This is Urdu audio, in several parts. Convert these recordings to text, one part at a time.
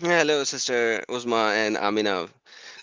Hello, Sister Uzma and Amina.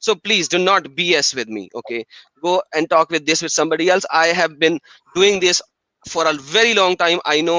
So please do not BS with me. Okay, go and talk with this with somebody else. I have been doing this for a very long time. I know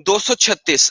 236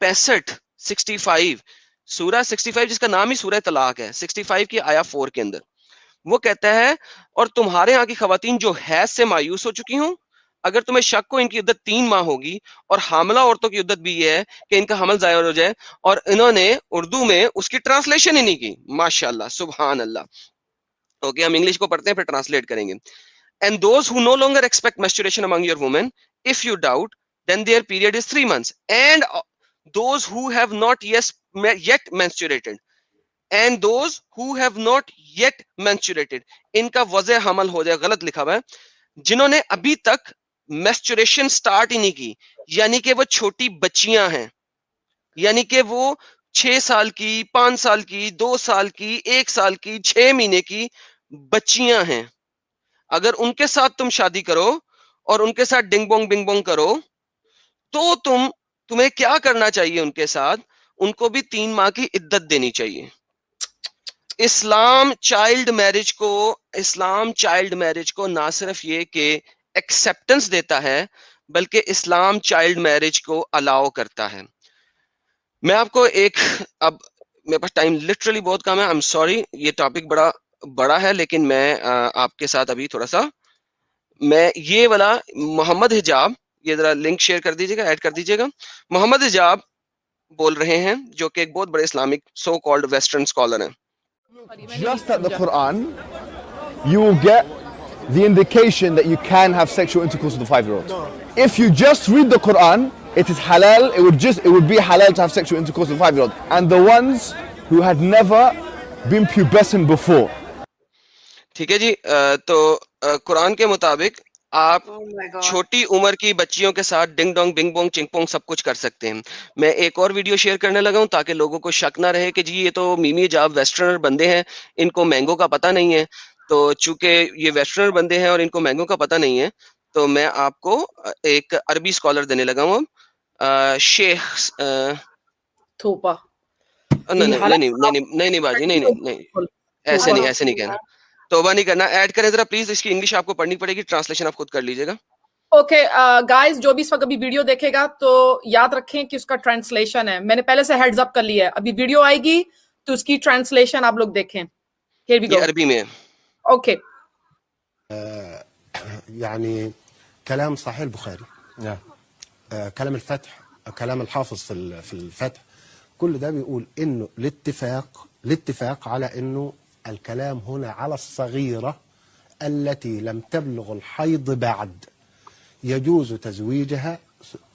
65 65 سورہ 65 جس کا نام ہی سورہ طلاق ہے, 65 کی آیا 4 کے اندر وہ کہتا ہے اور تمہارے ہاں کی خواتین جو حیض سے مایوس ہو چکی ہوں, اگر تمہیں شک ہو ان کی عدت 3 ماہ ہوگی, اور حاملہ عورتوں کی عدت بھی یہ ہے کہ ان کا حمل ضائع ہو جائے, اور انہوں نے اردو میں اس کی ٹرانسلیشن ہی نہیں کی. ماشاءاللہ سبحان اللہ. اوکے, ہم انگلش کو پڑھتے ہیں پھر ٹرانسلیٹ کریں گے. And those who no longer expect menstruation among your women, if you doubt, then their period is 3 months. And those who have not yet menstruated, and those who have not yet menstruated, ان کا وضع حمل ہو جائے, غلط لکھا ہوا ہے, جنہوں نے ابھی تک menstruation سٹارٹ ہی نہیں کی, یعنی کہ وہ چھوٹی بچیاں ہیں, یعنی کہ وہ 6 سال کی, 5 سال کی, 2 سال کی, 1 سال کی, 6 مہینے کی بچیاں ہیں. اگر ان کے ساتھ تم شادی کرو اور ان کے ساتھ ڈنگ بونگ بنگ بونگ کرو, تو تمہیں کیا کرنا چاہیے ان کے ساتھ, ان کو بھی 3 ماہ کی عدت دینی چاہیے. اسلام چائلڈ میرج کو نہ صرف یہ کہ ایکسپٹنس دیتا ہے, بلکہ اسلام چائلڈ میرج کو الاؤ کرتا ہے. میں آپ کو اب میرے پاس ٹائم لٹرلی بہت کم ہے, آئی ایم سوری, یہ ٹاپک بڑا ہے, لیکن میں آپ کے ساتھ ابھی تھوڑا سا میں یہ والا محمد حجاب, یہ ذرا لنک شیئر کر دیجیے گا, ایڈ کر دیجیے گا. محمد حجاب بول رہے ہیں جو کہ ایک بہت بڑے Islamic so called western scholar ہیں. Just at the Quran, you will get the indication that you can have sexual intercourse with a 5-year-old. If you just read the Quran, it is halal. It would be halal to have sexual intercourse with a 5-year-old. And the ones who had never been pubescent before. ٹھیک ہے جی, تو قرآن کے مطابق آپ چھوٹی عمر کی بچیوں کے ساتھ ڈنگ ڈونگ بنگ بونگ چنگ پونگ سب کچھ کر سکتے ہیں. میں ایک اور ویڈیو شیئر کرنے لگا ہوں تاکہ لوگوں کو شک نہ رہے کہ جی یہ تو میمی حجاب ویسٹرنر بندے ہیں, ان کو مینگو کا پتہ نہیں ہے. تو چونکہ یہ ویسٹرنر بندے ہیں اور ان کو مینگو کا پتہ نہیں ہے, تو میں آپ کو ایک عربی اسکالر دینے لگا ہوں, شیخ تھوپا. نہیں باجی, نہیں ایسے نہیں کہنا, توبہ نہیں کرنا. ایڈ کریں ذرا پلیز, اس کی انگلش آپ کو پڑھنی پڑے گی, ٹرانسلیشن آپ خود کر لیجیے گا. اوکے گائز, جو بھی اس وقت ابھی ویڈیو دیکھے گا تو یاد رکھیں کہ اس کا ٹرانسلیشن ہے, میں نے پہلے سے ہیڈز اپ کر لیا ہے, ابھی ویڈیو آئے گی تو اس کی ٹرانسلیشن آپ لوگ دیکھیں. یہ عربی میں ہے. اوکے. يعني كلام صحيح البخاري, كلام الفتح, كلام الحافظ في الفتح, كل ده بيقول انه الاتفاق على انه الكلام هنا على الصغيرة التي لم تبلغ الحيض بعد, يجوز تزويجها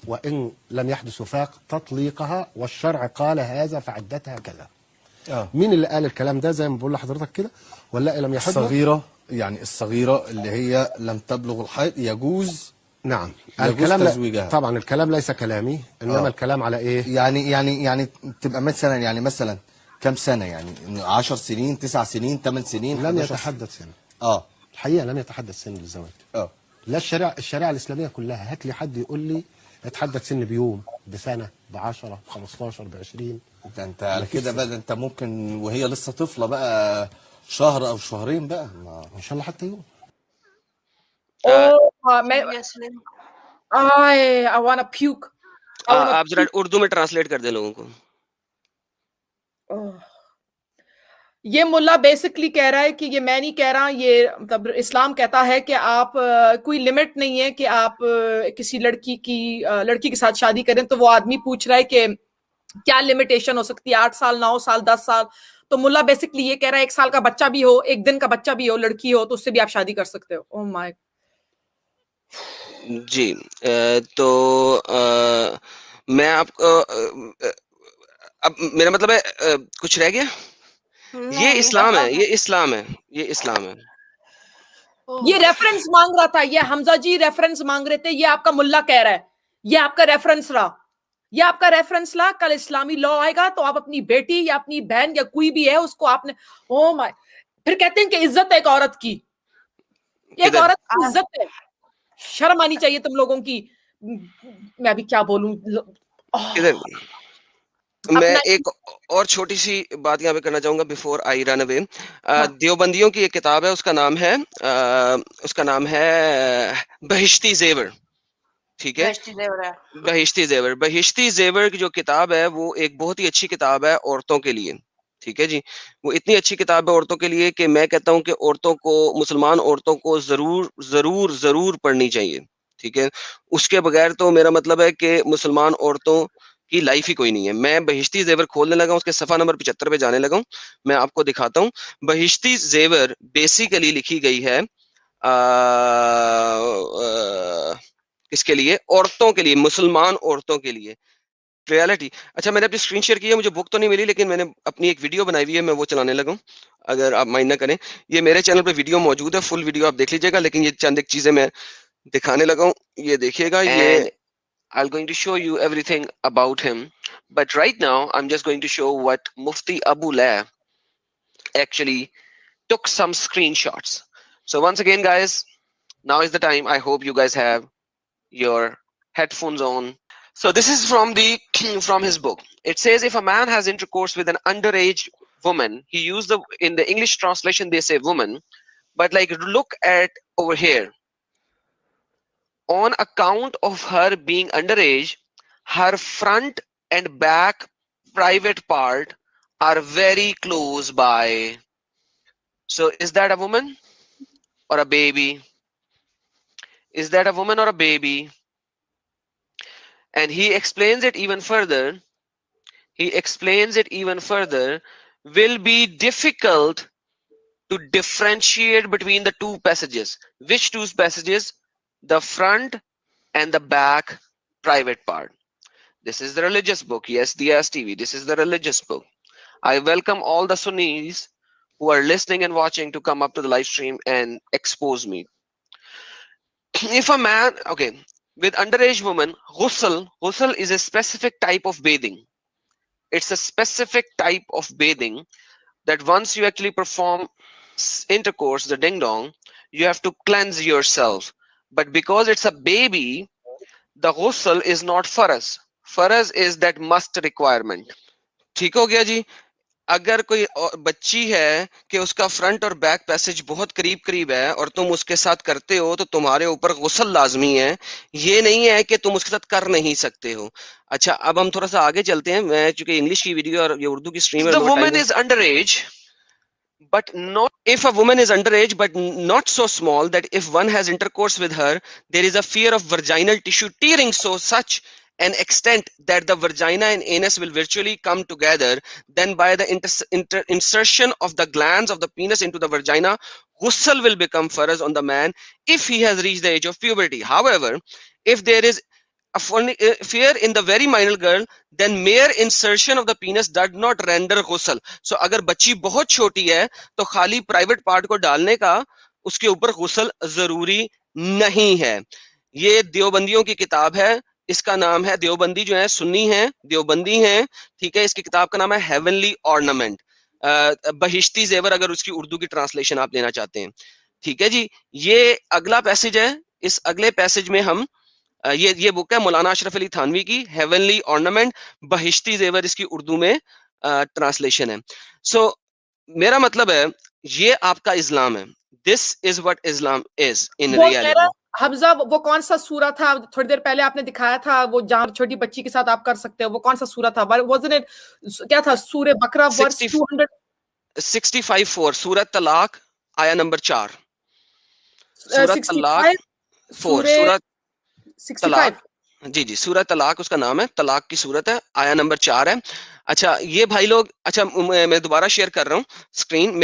وإن لم يحدث وفاق تطليقها, والشرع قال هذا فعدتها كذا. مين اللي قال الكلام ده زي ما بقول لحضرتك كده, ولا لم يحدث الصغيرة, يعني الصغيرة اللي هي لم تبلغ الحيض يجوز. نعم, يجوز الكلام تزويجها. طبعا الكلام ليس كلامي, انما الكلام على ايه, يعني تبقى مثلا كم سنة, يعني 10 سنين 9 سنين 8 سنين. لم يتحدث سن. الحقيقة لم يتحدث سن للزواج. لا, الشريعة الإسلامية كلها, هات لي حد يقول لي اتحدث سن بيوم, بسنة, ب10, ب15, ب20. انت على كده بقى, انت ممكن وهي لسه طفلة بقى شهر او شهرين بقى, ان شاء الله حتى يوم. I want to puke. آپ ذرا اردو میں ٹرانسلیٹ کر دیں لوگوں کو. یہ ملا بیسکلی کہہ رہا ہے کہ یہ میں نہیں کہہ رہا, یہ مطلب اسلام کہتا ہے کہ آپ کوئی لمٹ نہیں ہے کہ آپ کسی لڑکی کے ساتھ شادی کریں. تو وہ آدمی پوچھ رہا ہے کہ کیا لمیٹیشن ہو سکتی ہے, 8 سال, 9 سال, 10 سال. تو ملا بیسکلی یہ کہہ رہا ہے 1 سال کا بچہ بھی ہو, 1 دن کا بچہ بھی ہو, لڑکی ہو, تو اس سے بھی آپ شادی کر سکتے ہو. او مائی. جی, تو میں آپ کو اب میرا مطلب ہے کچھ رہ گیا. یہ اسلام ہے, یہ اسلام ہے, یہ اسلام ہے. یہ ریفرنس مانگ رہا تھا, یہ حمزہ جی ریفرنس مانگ رہے تھے, یہ آپ کا ملا کہہ رہا ہے, یہ آپ کا ریفرنس رہا, یہ آپ کا ریفرنس رہا. کل اسلامی لا آئے گا تو آپ اپنی بیٹی یا اپنی بہن یا کوئی بھی ہے اس کو آپ نے او مائی, پھر کہتے ہیں کہ عزت ہے ایک عورت کی, ایک عورت کی عزت ہے, شرم آنی چاہیے تم لوگوں کی. میں ابھی کیا بولوں. میں ایک اور چھوٹی سی بات یہاں پہ کرنا چاہوں گا بفور آئی رن اوے. دیوبندیوں کی ایک کتاب ہے, اس کا نام ہے بہشتی زیور. ٹھیک ہے. بہشتی زیور, بہشتی زیور کی جو کتاب ہے وہ ایک بہت ہی اچھی کتاب ہے عورتوں کے لیے. ٹھیک ہے جی, وہ اتنی اچھی کتاب ہے عورتوں کے لیے کہ میں کہتا ہوں کہ عورتوں کو, مسلمان عورتوں کو ضرور ضرور ضرور پڑھنی چاہیے. ٹھیک ہے, اس کے بغیر تو میرا مطلب ہے کہ مسلمان عورتوں کی لائف ہی کوئی نہیں ہے. میں بہشتی زیور کھولنے لگا ہوں, اس کے صفحہ نمبر 75 پہ جانے لگا ہوں, میں آپ کو دکھاتا ہوں. بہشتی زیور بیسیکلی لکھی گئی ہے کس کے لیے؟ عورتوں کے لیے, مسلمان عورتوں کے لیے. ریالٹی. اچھا میں نے اپنی اسکرین شیئر کی ہے, مجھے بک تو نہیں ملی لیکن میں نے اپنی ایک ویڈیو بنائی ہوئی ہے, میں وہ چلانے لگا ہوں اگر آپ مائنڈ نہ کریں. یہ میرے چینل پہ ویڈیو موجود ہے, فل ویڈیو آپ دیکھ لیجیے گا, لیکن یہ چند ایک چیزیں میں دکھانے لگا ہوں, یہ دیکھیے گا. یہ I'm going to show you everything about him, but right now I'm just going to show what Mufti Abu Laa actually took some screenshots. So once again guys, now is the time. I hope you guys have your headphones on. So this is from his book. It says if a man has intercourse with an underage woman, he used in the English translation they say woman, but like look at over here. On account of her being underage, her front and back private part are very close by. So is that a woman or a baby? Is that a woman or a baby? And he explains it even further. Will be difficult to differentiate between the two passages. Which two passages? The front and the back private part. This is the religious book. Yes, Dias TV. This is the religious book. I welcome all the Sunnis who are listening and watching to come up to the live stream and expose me. If a man, okay, with underage woman, ghusl is a specific type of bathing. It's a specific type of bathing that once you actually perform intercourse, the ding dong, you have to cleanse yourself. But because it's a baby, the ghusl is not faraz. Faraz is that must requirement. ٹھیک ہو گیا جی. اگر کوئی بچی ہے کہ اس کا فرنٹ اور بیک پیسج بہت قریب قریب ہے اور تم اس کے ساتھ کرتے ہو تو تمہارے اوپر غسل لازمی ہے. یہ نہیں ہے کہ تم اس کے ساتھ کر نہیں سکتے ہو. اچھا اب ہم تھوڑا سا آگے چلتے ہیں. میں چونکہ انگلش کی ویڈیو اور یہ اردو کی اسٹریم ہے. The woman is underage, but not if a woman is underage but not so small that if one has intercourse with her there is a fear of vaginal tissue tearing so such an extent that the vagina and anus will virtually come together, then by the insertion of the glands of the penis into the vagina, ghusl will become faraz on the man if he has reached the age of puberty. However, if there is a fear in the very minor girl, then mere insertion of the penis does not render ghusl. So اگر بچی بہت چھوٹی ہے تو خالی پرائیویٹ پارٹ کو ڈالنے کا اس کے اوپر غسل ضروری نہیں ہے. یہ دیوبندیوں کی کتاب ہے. اس کا نام ہے, دیوبندی جو ہے سنی ہیں, دیوبندی ہیں, ٹھیک ہے. اس کی کتاب کا نام ہے ہیونلی آرنامنٹ, بہشتی زیور, اگر اس کی اردو کی ٹرانسلیشن آپ لینا چاہتے ہیں. ٹھیک ہے جی. یہ اگلا پیسج ہے. اس اگلے پیسج میں ہم یہ بک ہے مولانا اشرف علی تھانوی کی, ہیونلی آرنامنٹ, بہشتی زیور اس کی اردو میں ٹرانسلیشن ہے. سو میرا مطلب ہے یہ آپ کا اسلام ہے. دس is what Islam is in reality. حمزہ وہ کون سا سورہ تھا تھوڑی دیر پہلے آپ نے دکھایا تھا, وہ جہاں چھوٹی بچی کے ساتھ آپ کر سکتے ہو, وہ کون سا سورہ تھا؟ کیا تھا؟ سورہ بقرہ ورس 265 سورہ طلاق آیا نمبر 4. سورہ طلاق 4 سورہ طلاق, جی سورہ طلاق اس کا نام ہے, طلاق کی سورت ہے, آیا نمبر 4 ہے. اچھا یہ بھائی لوگ, اچھا میں دوبارہ شیئر کر رہا ہوں اسکرین,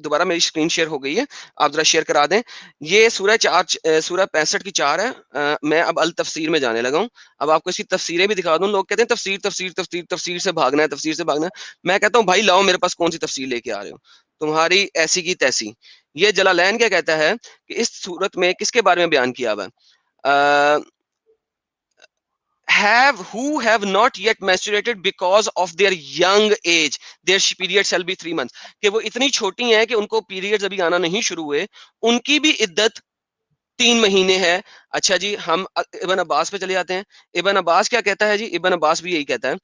دوبارہ میری اسکرین شیئر ہو گئی ہے, آپ ذرا شیئر کرا دیں. یہ سورہ 65 کی 4 ہے. میں اب التفسیر میں جانے لگا ہوں. اب آپ کو اس کی تفسیریں بھی دکھا دوں. لوگ کہتے ہیں تفسیر تفسیر تفسیر تفسیر سے بھاگنا ہے, تفسیر سے بھاگنا ہے. میں کہتا ہوں بھائی لاؤ میرے پاس کون سی تفسیر لے کے آ رہے ہو, تمہاری ایسی کی تیسی. یہ جلالین کیا کہتا ہے کہ اس سورت میں کس کے بارے میں بیان کیا ہوا ہے؟ who have not yet menstruated because of their young age, their period shall be 3 months. کہ وہ اتنی چھوٹی ہیں کہ ان کو پیریڈز ابھی آنا نہیں شروع ہوئے, ان کی بھی عدت 3 مہینے ہے. اچھا جی ہم ابن عباس پہ چلے جاتے ہیں. ابن عباس کیا کہتا ہے جی؟ ابن عباس بھی یہی کہتا ہے,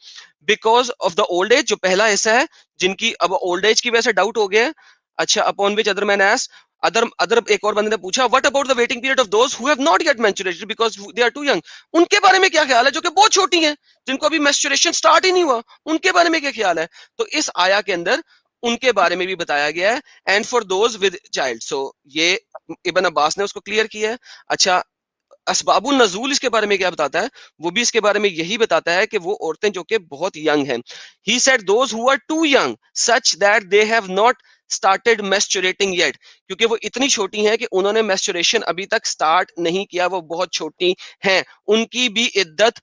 because of the old age, جو پہلا حصہ ہے جن کی اب اولڈ ایج کی وجہ سے ڈاؤٹ ہو گیا ہے. اچھا upon which other man as other ایک اور بندے نے پوچھا what about the waiting period of those who have not yet menstruated because they are too young, ان کے بارے میں کیا خیال ہے جو کہ بہت چھوٹی ہیں, جن کو ابھی menstruation سٹارٹ ہی نہیں ہوا, ان کے بارے میں کیا خیال ہے؟ تو اس آیا کے اندر ان کے بارے میں بھی بتایا گیا ہے, and for those with child. So یہ ابن عباس نے اس کو کلیئر کیا ہے. اچھا اسباب النزول اس کے بارے میں کیا بتاتا ہے؟ وہ بھی اس کے بارے میں یہی بتاتا ہے کہ وہ عورتیں جو کہ بہت ینگ ہیں. He said those who are too young such that they have not started menstruating yet, کیونکہ وہ اتنی چھوٹی ہیں کہ انہوں نے menstruation ابھی تک سٹارٹ نہیں کیا, وہ بہت چھوٹی ہیں, ان کی بھی عدت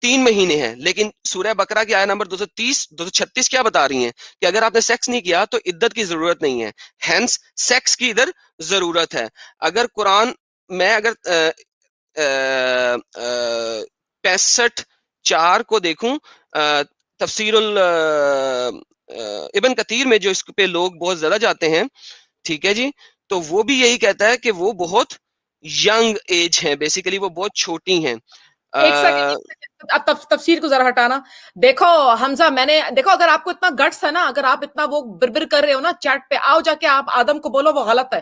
3 مہینے ہیں. لیکن سورہ بقرہ کی آیت نمبر 236 کیا بتا رہی ہیں کہ اگر آپ نے سیکس نہیں کیا تو عدت کی ضرورت نہیں ہے, ہینس سیکس کی ادھر ضرورت ہے. اگر قرآن میں اگر 65:4 کو دیکھوں, تفسیر ابن کثیر میں جو اس پہ لوگ بہت زیادہ جاتے ہیں, ٹھیک ہے جی, تو وہ بھی یہی کہتا ہے کہ وہ بہت ینگ ایج ہیں, بیسیکلی وہ بہت چھوٹی ہیں. ایک سیکنڈ اب تفسیر کو ذرا ہٹانا. دیکھو حمزہ, میں نے دیکھو اگر آپ کو اتنا گٹس ہے نا, اگر آپ اتنا وہ بربر کر رہے ہو نا چیٹ پہ, آؤ جا کے آپ آدم کو بولو وہ غلط ہے.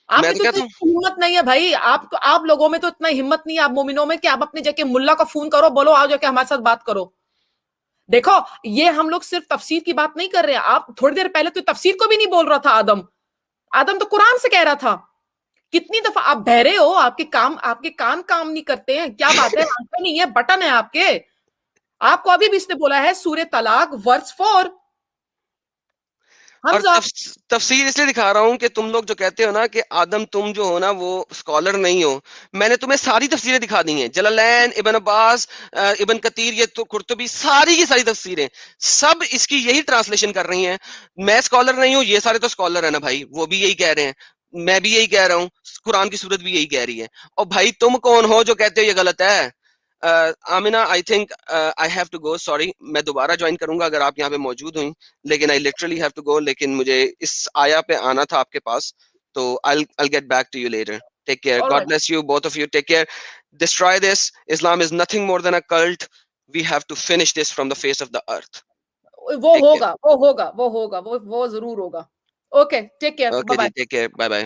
آپ میں تو ہمت نہیں ہے بھائی, آپ لوگوں میں تو اتنا ہمت نہیں ہے, آپ مومنوں میں, کہ آپ اپنے جا کے ملا کا فون کرو, بولو آؤ جا کے ہمارے ساتھ بات کرو. دیکھو یہ ہم لوگ صرف تفسیر کی بات نہیں کر رہے ہیں. آپ تھوڑی دیر پہلے تو تفسیر کو بھی نہیں بول رہا تھا آدم تو قرآن سے کہہ رہا تھا. کتنی دفعہ آپ بہرے ہو, آپ کے کان کام نہیں کرتے ہیں, کیا بات ہے؟ آنکھیں نہیں ہے, بٹن ہے آپ کے. آپ کو ابھی بھی اس نے بولا ہے سورہ طلاق ورس 4. اور تفسیر اس لیے دکھا رہا ہوں کہ تم لوگ جو کہتے ہو نا کہ آدم تم جو ہو نا وہ اسکالر نہیں ہو, میں نے تمہیں ساری تفسیریں دکھا دی ہیں, جلالین, ابن عباس, ابن کثیر, یہ تو قرطبی, ساری کی ساری تفسیریں سب اس کی یہی ٹرانسلیشن کر رہی ہیں. میں اسکالر نہیں ہوں, یہ سارے تو اسکالر ہیں نا بھائی, وہ بھی یہی کہہ رہے ہیں, میں بھی یہی کہہ رہا ہوں, قرآن کی صورت بھی یہی کہہ رہی ہے. اور بھائی تم کون ہو جو کہتے ہو یہ غلط ہے؟ Amina I think I have to go, sorry, میں دوبارہ جوائن کروں گا اگر آپ یہاں پہ موجود ہوئیں, لیکن I literally have to go. لیکن مجھے اس آیا پہ آنا تھا آپ کے پاس, تو I'll get back to you later. Take care. God bless you, both of you. Take care. Destroy this. Islam is nothing more than a cult. We have to finish this from the face of the earth. وہ ہوگا وہ ضرور ہوگا. Okay, take care. Okay, take care. Bye bye.